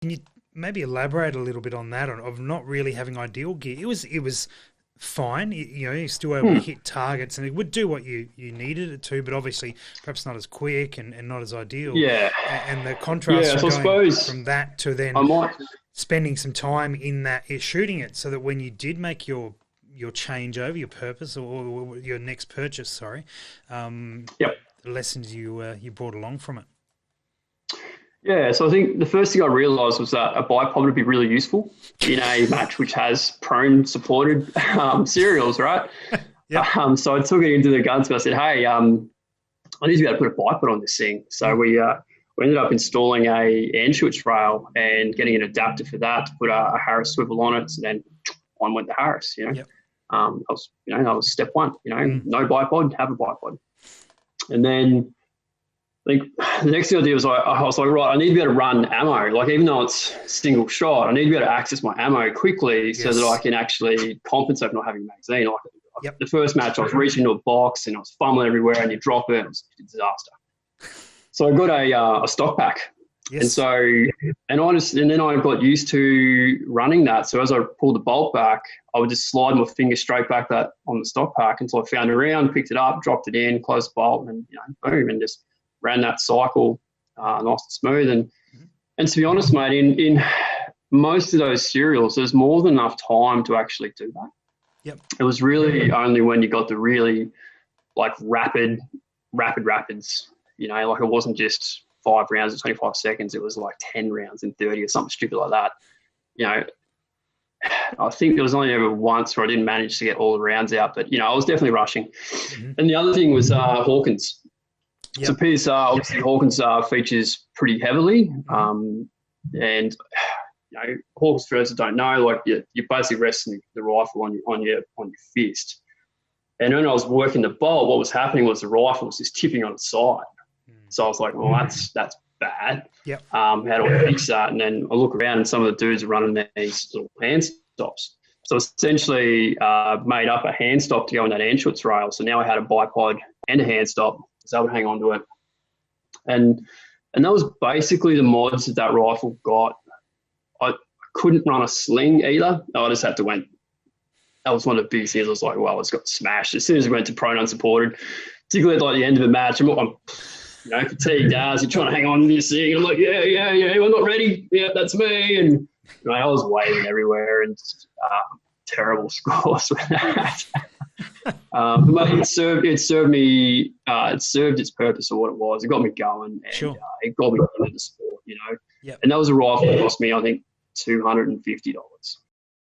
Can you maybe elaborate a little bit on that, of not really having ideal gear? It was fine. You're still able to Hmm. hit targets, and it would do what you needed it to, but obviously perhaps not as quick and not as ideal. Yeah. And the contrast Yeah. from So I going suppose from that to I then might. spending some time in that shooting it, so that when you did make your changeover, your purpose, or your next purchase, sorry, um, Yep. the lessons you brought along from it. Yeah, so I think the first thing I realised was that a bipod would be really useful in a match which has prone supported serials, right? Yep. So I took it into the guns and I said, hey, I need to be able to put a bipod on this thing. So Mm. we ended up installing a Anschutz rail and getting an adapter for that to put a Harris swivel on it. So then on went the Harris, Yep. that was step one, Mm. no bipod, have a bipod. And then I think the next thing I did was I was like, right, I need to be able to run ammo. Like, even though it's single shot, I need to be able to access my ammo quickly so that I Yes. can actually compensate for not having a magazine. Like, Yep. the first match, I was reaching into a box and I was fumbling everywhere, and you drop it, it was a disaster. So I got a stock pack, and Yes. so and then I got used to running that. So as I pulled the bolt back, I would just slide my finger straight back that on the stock pack until I found a round, picked it up, dropped it in, closed the bolt, and boom, and just ran that cycle nice and smooth. And to be honest, mate, in most of those serials, there's more than enough time to actually do that. Yep. It was really only when you got the really like rapids, like it wasn't just 5 rounds in 25 seconds. It was like 10 rounds in 30 or something stupid like that. You know, I think there was only ever once where I didn't manage to get all the rounds out, but I was definitely rushing. Hmm. And the other thing was Hawkins. So Yep. PSR, obviously Hawkins features pretty heavily, Hmm. and Hawkins, for those that don't know, like you're basically resting the rifle on your fist. And when I was working the bolt, what was happening was the rifle was just tipping on its side. So I was like, well, that's bad. Yep. How do I fix that? And then I look around, and some of the dudes are running these little hand stops. So essentially, made up a hand stop to go on that Anschutz rail. So now I had a bipod and a hand stop, so I would hang on to it. And that was basically the mods that rifle got. I couldn't run a sling either. I just had to went. That was one of the biggest things. I was like, well, it's got smashed as soon as it went to prone unsupported. Particularly at like the end of the match, I'm fatigued as you're trying to hang on to this thing. And I'm like, yeah, I'm not ready. Yeah, that's me. And I was waving everywhere and terrible scores with that. But it served its purpose of what it was. It got me going, and Sure. it got me into the sport. Yep. And that was a rifle that cost me, I think, $250.